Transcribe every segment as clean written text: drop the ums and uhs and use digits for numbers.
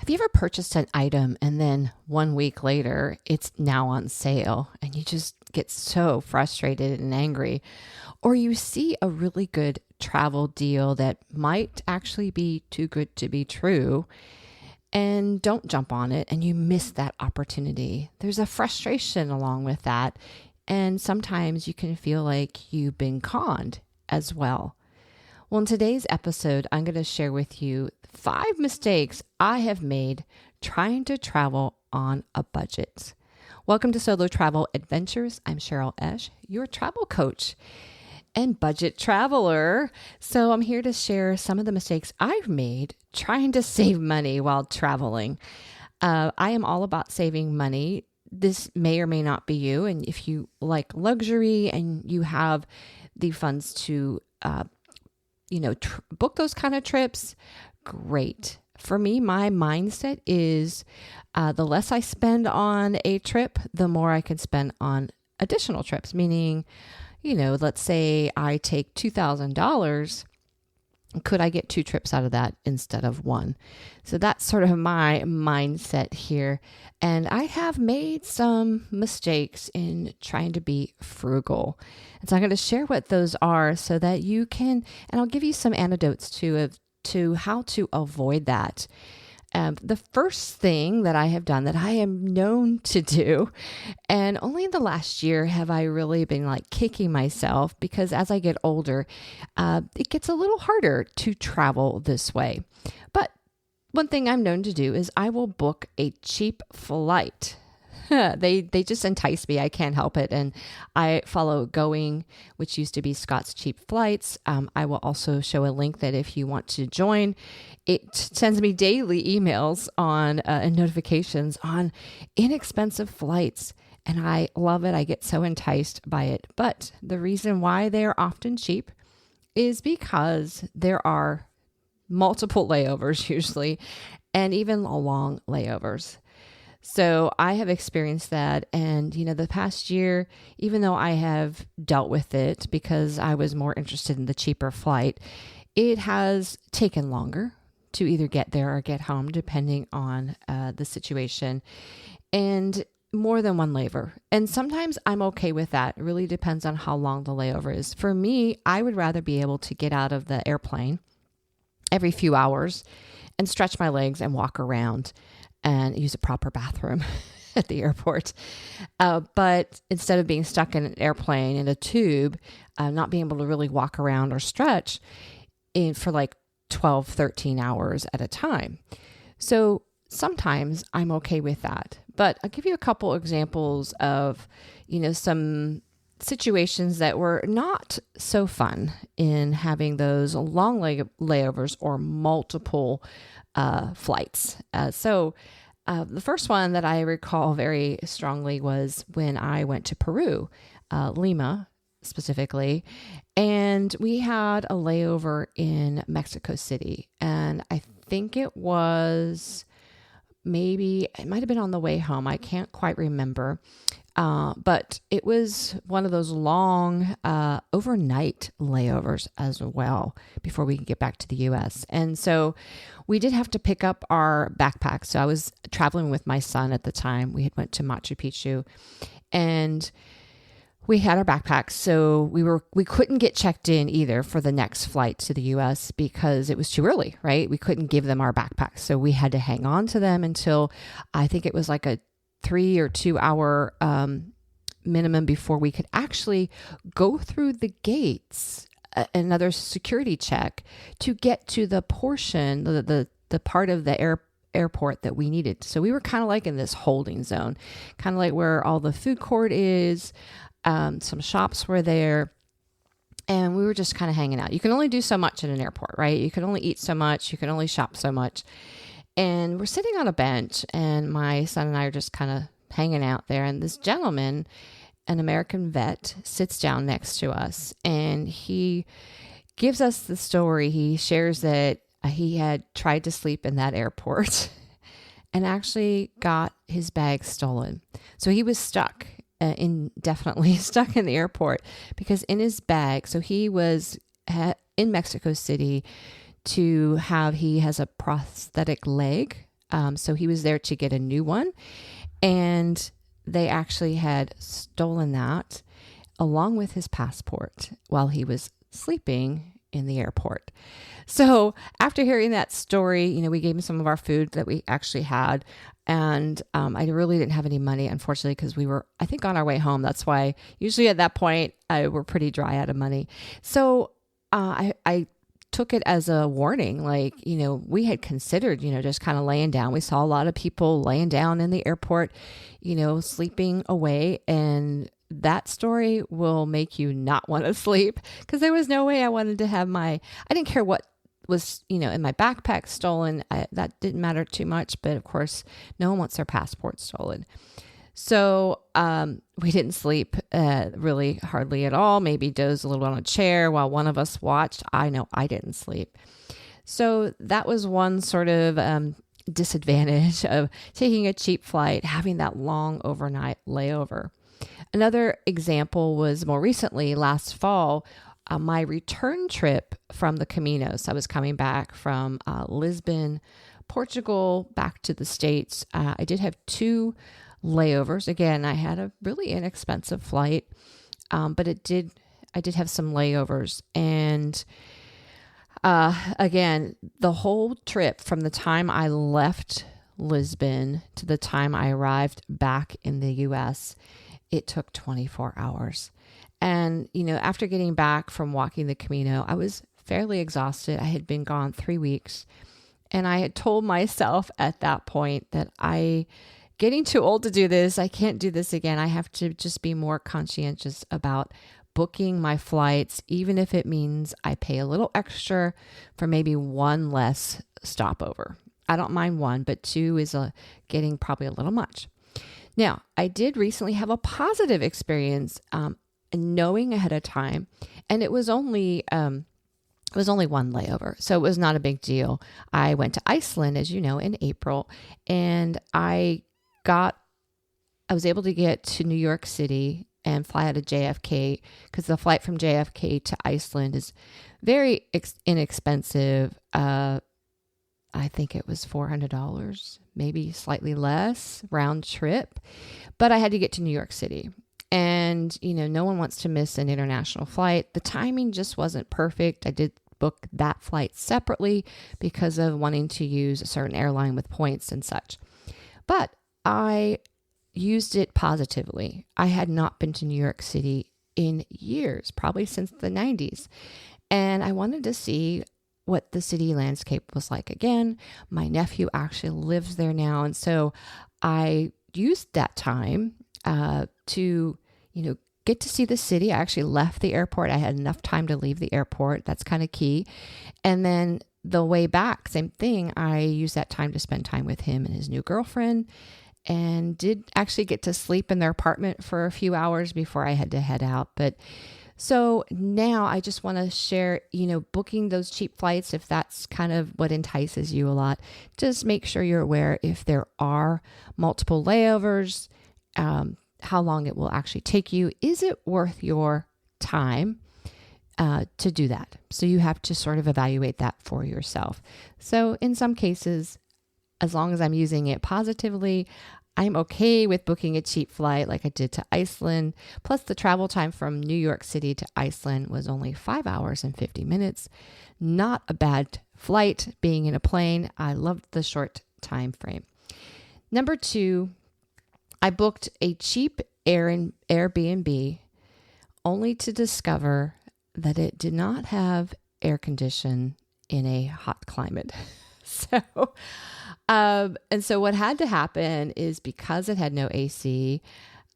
Have you ever purchased an item and then 1 week later it's now on sale and you just get so frustrated and angry? Or you see a really good travel deal that might actually be too good to be true and don't jump on it and you miss that opportunity. There's a frustration along with that. And sometimes you can feel like you've been conned as well. Well, in today's episode, I'm going to share with you 5 mistakes I have made trying to travel on a budget. Welcome to Solo Travel Adventures. I'm Cheryl Esch, your travel coach and budget traveler. So I'm here to share some of the mistakes I've made trying to save money while traveling. I am all about saving money. This may or may not be you. And if you like luxury and you have the funds to book those kind of trips, great. For me, my mindset is the less I spend on a trip, the more I can spend on additional trips. Meaning, let's say I take $2,000. Could I get 2 trips out of that instead of 1? So that's sort of my mindset here. And I have made some mistakes in trying to be frugal. And so I'm going to share what those are so that you can, and I'll give you some anecdotes too to how to avoid that. The first thing that I have done that I am known to do, and only in the last year have I really been like kicking myself because as I get older, it gets a little harder to travel this way. But one thing I'm known to do is I will book a cheap flight. They just entice me. I can't help it. And I follow Going, which used to be Scott's Cheap Flights. I will also show a link that if you want to join, it sends me daily emails on and notifications on inexpensive flights. And I love it. I get so enticed by it. But the reason why they are often cheap is because there are multiple layovers usually, and even long layovers. So I have experienced that. And, the past year, even though I have dealt with it because I was more interested in the cheaper flight, it has taken longer to either get there or get home, depending on the situation, and more than one layover. And sometimes I'm okay with that. It really depends on how long the layover is. For me, I would rather be able to get out of the airplane every few hours and stretch my legs and walk around and use a proper bathroom at the airport. But instead of being stuck in an airplane in a tube, not being able to really walk around or stretch for like 12, 13 hours at a time. So sometimes I'm okay with that. But I'll give you a couple examples of, some situations that were not so fun in having those long layovers or multiple flights. The first one that I recall very strongly was when I went to Peru, Lima specifically, and we had a layover in Mexico City. And I think it might have been on the way home. I can't quite remember. But it was one of those long overnight layovers as well before we could get back to the U.S. And so we did have to pick up our backpacks. So I was traveling with my son at the time. We had went to Machu Picchu and we had our backpacks. So we couldn't get checked in either for the next flight to the U.S. because it was too early, right? We couldn't give them our backpacks. So we had to hang on to them until I think it was like a 3 or 2 hour minimum before we could actually go through the gates, another security check to get to the portion, the part of the airport that we needed. So we were kind of like in this holding zone, kind of like where all the food court is. Some shops were there. And we were just kind of hanging out. You can only do so much in an airport, right? You can only eat so much. You can only shop so much. And we're sitting on a bench and my son and I are just kind of hanging out there. And this gentleman, an American vet, sits down next to us and he gives us the story. He shares that he had tried to sleep in that airport and actually got his bag stolen. So he was stuck, indefinitely stuck in the airport because in his bag, so he was in Mexico City he has a prosthetic leg So he was there to get a new one, and they actually had stolen that along with his passport while he was sleeping in the airport. So after hearing that story, we gave him some of our food that we actually had. And I really didn't have any money, unfortunately, because we were, I think, on our way home. That's why usually at that point, we're pretty dry out of money. So I took it as a warning. Like, we had considered, just kind of laying down. We saw a lot of people laying down in the airport, sleeping away. And that story will make you not want to sleep, because there was no way I wanted to have I didn't care what was, in my backpack stolen. That didn't matter too much, but of course no one wants their passport stolen. So, we didn't sleep, really hardly at all, maybe dozed a little on a chair while one of us watched. I know I didn't sleep. So that was one sort of, disadvantage of taking a cheap flight, having that long overnight layover. Another example was more recently, last fall, my return trip from the Caminos. I was coming back from Lisbon, Portugal, back to the States. I did have 2 layovers. Again, I had a really inexpensive flight, but I did have some layovers. And again, the whole trip from the time I left Lisbon to the time I arrived back in the U.S., it took 24 hours. And, after getting back from walking the Camino, I was fairly exhausted. I had been gone 3 weeks, and I had told myself at that point that getting too old to do this. I can't do this again. I have to just be more conscientious about booking my flights, even if it means I pay a little extra for maybe one less stopover. I don't mind 1, but 2 is getting probably a little much. Now, I did recently have a positive experience, knowing ahead of time, and it was only 1 layover, so it was not a big deal. I went to Iceland, as you know, in April, and I was able to get to New York City and fly out of JFK, because the flight from JFK to Iceland is very inexpensive. I think it was $400, maybe slightly less round trip, but I had to get to New York City. And, no one wants to miss an international flight. The timing just wasn't perfect. I did book that flight separately because of wanting to use a certain airline with points and such. But I used it positively. I had not been to New York City in years, probably since the 90s. And I wanted to see what the city landscape was like again. My nephew actually lives there now. And so I used that time to, get to see the city. I actually left the airport. I had enough time to leave the airport. That's kind of key. And then the way back, same thing. I used that time to spend time with him and his new girlfriend, and did actually get to sleep in their apartment for a few hours before I had to head out. But so now I just want to share, booking those cheap flights, if that's kind of what entices you a lot, just make sure you're aware if there are multiple layovers, how long it will actually take you. Is it worth your time to do that? So you have to sort of evaluate that for yourself. So in some cases, as long as I'm using it positively, I'm okay with booking a cheap flight like I did to Iceland. Plus, the travel time from New York City to Iceland was only 5 hours and 50 minutes. Not a bad flight being in a plane. I loved the short time frame. Number 2, I booked a cheap Airbnb only to discover that it did not have air condition in a hot climate. And so what had to happen is, because it had no AC,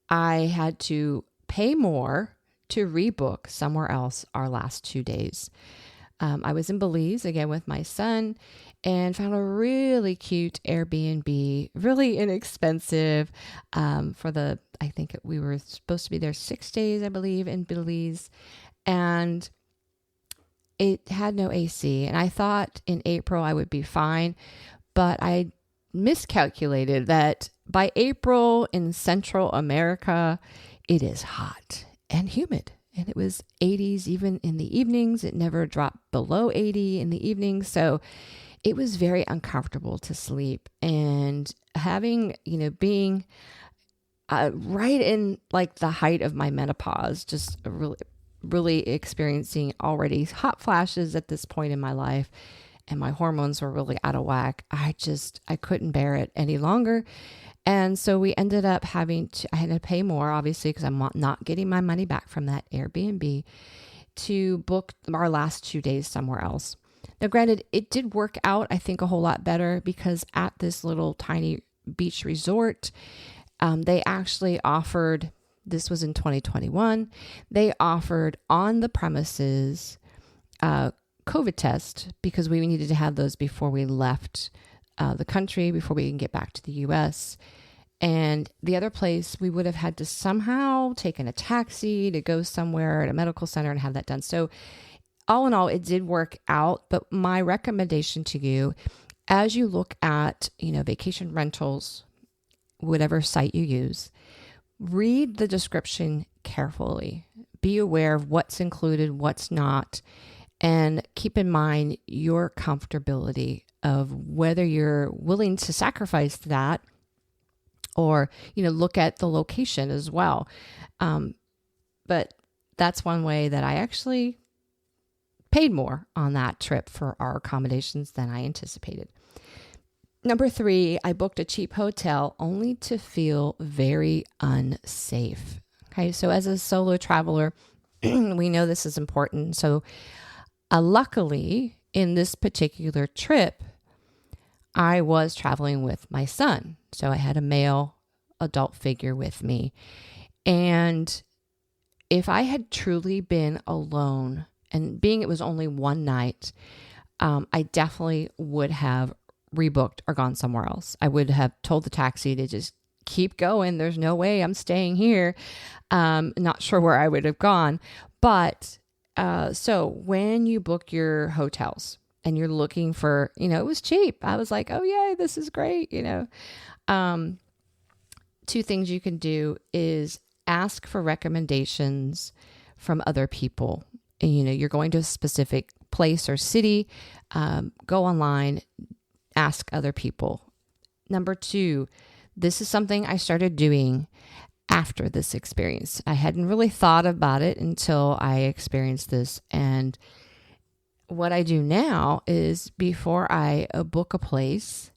I had to pay more to rebook somewhere else our last 2 days. I was in Belize again with my son and found a really cute Airbnb, really inexpensive, I think we were supposed to be there 6 days, I believe, in Belize. And it had no AC. And I thought in April I would be fine, but I miscalculated that by April in Central America, it is hot and humid. And it was 80s even in the evenings. It never dropped below 80 in the evenings. So it was very uncomfortable to sleep. And having, being right in like the height of my menopause, just really, really experiencing already hot flashes at this point in my life. And my hormones were really out of whack. I couldn't bear it any longer. And so we ended up I had to pay more, obviously, because I'm not getting my money back from that Airbnb, to book our last 2 days somewhere else. Now, granted, it did work out, I think, a whole lot better, because at this little tiny beach resort, they actually offered, this was in 2021, they offered on the premises COVID test, because we needed to have those before we left the country, before we can get back to the US. And the other place, we would have had to somehow taken a taxi to go somewhere at a medical center and have that done. So all in all, it did work out. But my recommendation to you, as you look at, vacation rentals, whatever site you use, read the description carefully. Be aware of what's included, what's not, and keep in mind your comfortability of whether you're willing to sacrifice that, or, look at the location as well. But that's one way that I actually paid more on that trip for our accommodations than I anticipated. Number 3, I booked a cheap hotel only to feel very unsafe. Okay, so as a solo traveler, we know this is important. So luckily, in this particular trip, I was traveling with my son. So I had a male adult figure with me. And if I had truly been alone, and being it was only one night, I definitely would have rebooked or gone somewhere else. I would have told the taxi to just keep going. There's no way I'm staying here. Not sure where I would have gone. But so when you book your hotels and you're looking for, it was cheap. I was like, oh, yay, this is great. 2 things you can do is ask for recommendations from other people. And, you're going to a specific place or city, go online, ask other people. Number 2, this is something I started doing after this experience. I hadn't really thought about it until I experienced this. And what I do now is before I book a place,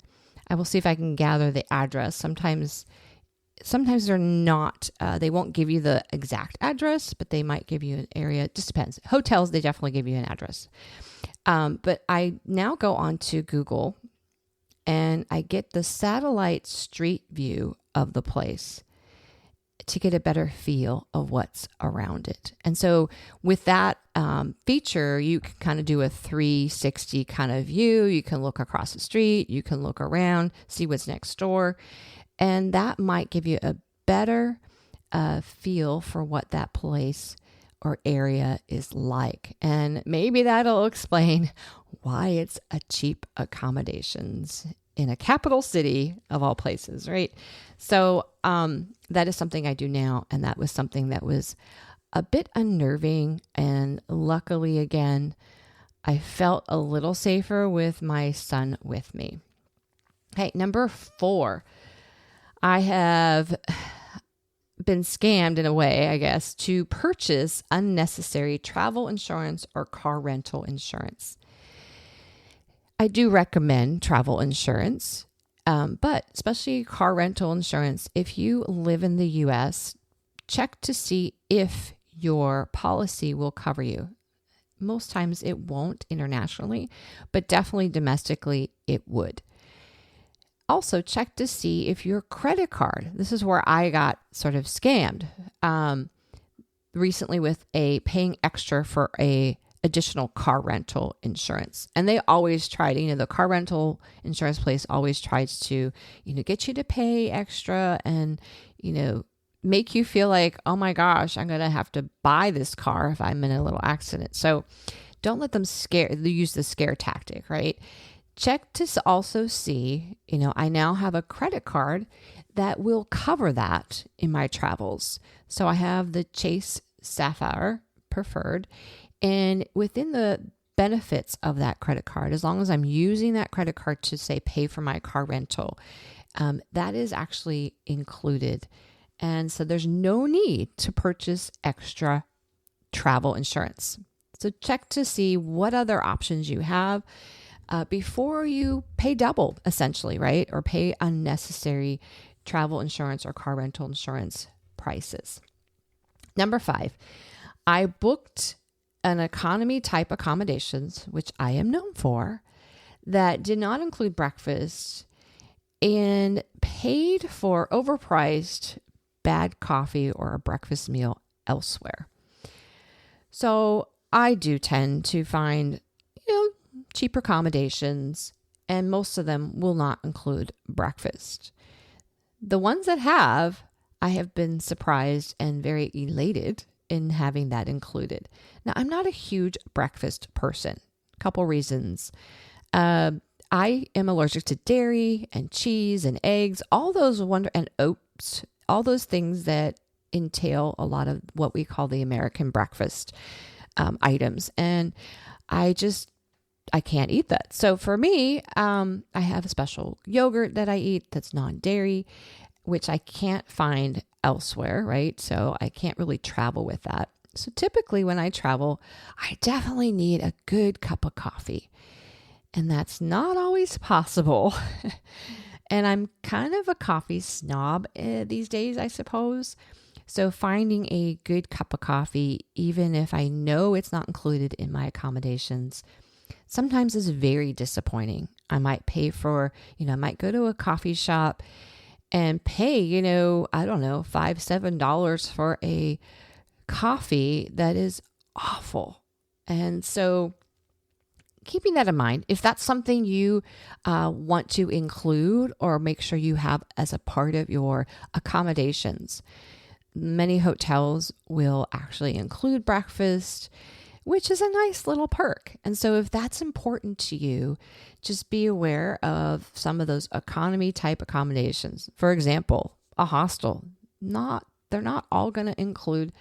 I will see if I can gather the address. Sometimes they're not, they won't give you the exact address, but they might give you an area. It just depends. Hotels, they definitely give you an address. But I now go on to Google and I get the satellite street view of the place to get a better feel of what's around it. And so with that feature, you can kind of do a 360 kind of view. You can look across the street, you can look around, see what's next door. And that might give you a better feel for what that place or area is like. And maybe that'll explain why it's a cheap accommodations in a capital city of all places, right? So that is something I do now. And that was something that was a bit unnerving. And luckily, again, I felt a little safer with my son with me. Okay, number 4. I have been scammed in a way, I guess, to purchase unnecessary travel insurance or car rental insurance. I do recommend travel insurance, but especially car rental insurance. If you live in the US, check to see if your policy will cover you. Most times it won't internationally, but definitely domestically it would. Also, check to see if your credit card, this is where I got sort of scammed recently with paying extra for a additional car rental insurance. And they always try to, the car rental insurance place always tries to, get you to pay extra and, make you feel like, oh my gosh, I'm going to have to buy this car if I'm in a little accident. So don't let them use the scare tactic, right? Check to also see, I now have a credit card that will cover that in my travels. So I have the Chase Sapphire Preferred, and within the benefits of that credit card, as long as I'm using that credit card to say pay for my car rental, that is actually included. And so there's no need to purchase extra travel insurance. So check to see what other options you have before you pay double, essentially, right? Or pay unnecessary travel insurance or car rental insurance prices. Number 5, I booked an economy type accommodations, which I am known for, that did not include breakfast and paid for overpriced bad coffee or a breakfast meal elsewhere. So I do tend to find, cheaper accommodations, and most of them will not include breakfast. The ones that have, I have been surprised and very elated in having that included. Now, I'm not a huge breakfast person. A couple reasons. I am allergic to dairy and cheese and eggs, all those and oats, all those things that entail a lot of what we call the American breakfast items. And I can't eat that. So for me, I have a special yogurt that I eat that's non-dairy, which I can't find elsewhere, right? So I can't really travel with that. So typically when I travel, I definitely need a good cup of coffee. And that's not always possible. And I'm kind of a coffee snob these days, I suppose. So finding a good cup of coffee, even if I know it's not included in my accommodations, sometimes is very disappointing. I might pay for, I might go to a coffee shop and pay, I don't know, $5, $7 for a coffee that is awful. And so keeping that in mind, if that's something you want to include or make sure you have as a part of your accommodations, many hotels will actually include breakfast, which is a nice little perk. And so if that's important to you, just be aware of some of those economy type accommodations. For example, a hostel, they're not all going to include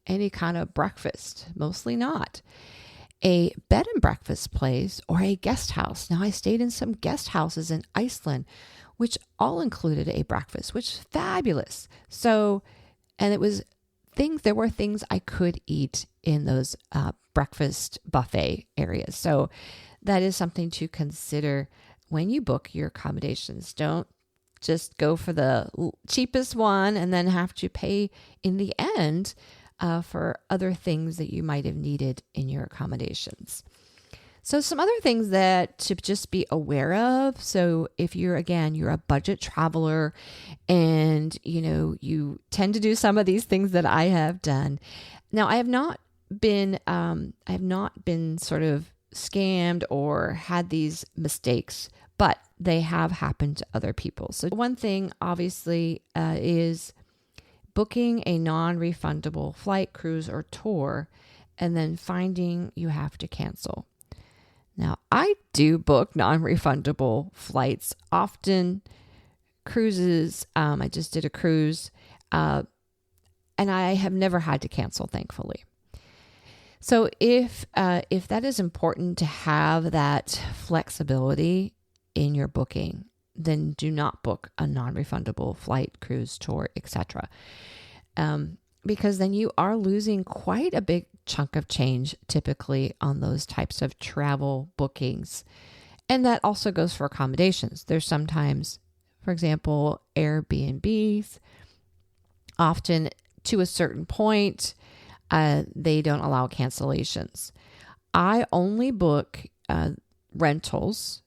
any kind of breakfast, mostly not. A bed and breakfast place or a guest house. Now, I stayed in some guest houses in Iceland, which all included a breakfast, which is fabulous. So, and there were things I could eat in those breakfast buffet areas. So that is something to consider when you book your accommodations. Don't just go for the cheapest one and then have to pay in the end for other things that you might have needed in your accommodations. So some other things that to just be aware of. So if you're a budget traveler and, you tend to do some of these things that I have done. Now, I have not been sort of scammed or had these mistakes, but they have happened to other people. So one thing obviously is booking a non-refundable flight, cruise, or tour, and then finding you have to cancel. Now, I do book non-refundable flights, often cruises. I just did a cruise, and I have never had to cancel, thankfully. So if that is important to have that flexibility in your booking, then do not book a non-refundable flight, cruise, tour, etc. Because then you are losing quite a big chunk of change typically on those types of travel bookings. And that also goes for accommodations. There's sometimes, for example, Airbnbs, often to a certain point, they don't allow cancellations. I only book rentals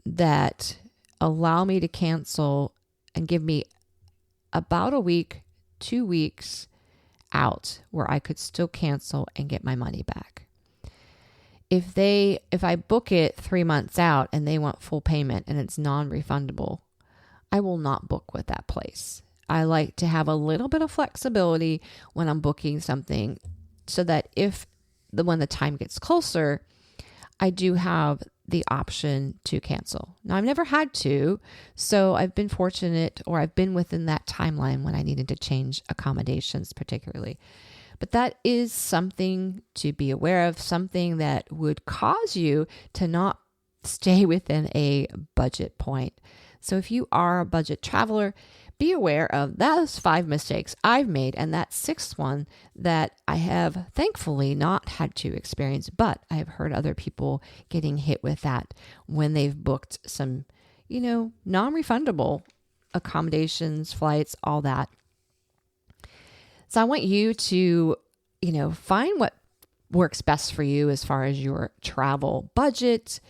that allow me to cancel and give me about a week, 2 weeks out where I could still cancel and get my money back. If I book it 3 months out and they want full payment and it's non-refundable, I will not book with that place. I like to have a little bit of flexibility when I'm booking something so that when the time gets closer, I do have the option to cancel. Now, I've never had to, so I've been fortunate, or I've been within that timeline when I needed to change accommodations particularly. But that is something to be aware of, something that would cause you to not stay within a budget point. So if you are a budget traveler, be aware of those 5 mistakes I've made and that 6th one that I have thankfully not had to experience, but I have heard other people getting hit with that when they've booked some, non-refundable accommodations, flights, all that. So I want you to, find what works best for you as far as your travel budget.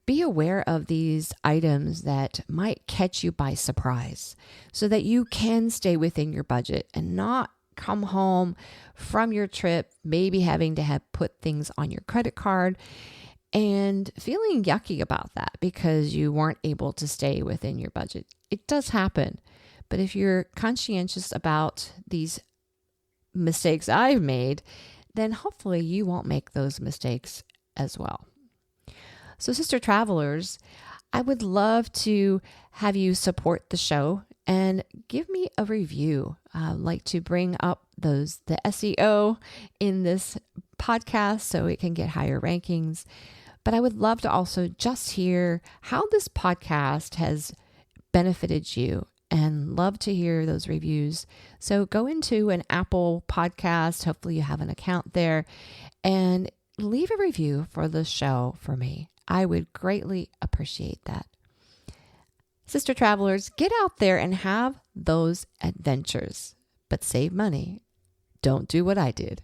Be aware of these items that might catch you by surprise so that you can stay within your budget and not come home from your trip, maybe having to have put things on your credit card and feeling yucky about that because you weren't able to stay within your budget. It does happen. But if you're conscientious about these mistakes I've made, then hopefully you won't make those mistakes as well. So sister travelers, I would love to have you support the show and give me a review. I'd like to bring up the SEO in this podcast so it can get higher rankings. But I would love to also just hear how this podcast has benefited you and love to hear those reviews. So go into an Apple podcast. Hopefully you have an account there and leave a review for the show for me. I would greatly appreciate that. Sister travelers, get out there and have those adventures, but save money. Don't do what I did.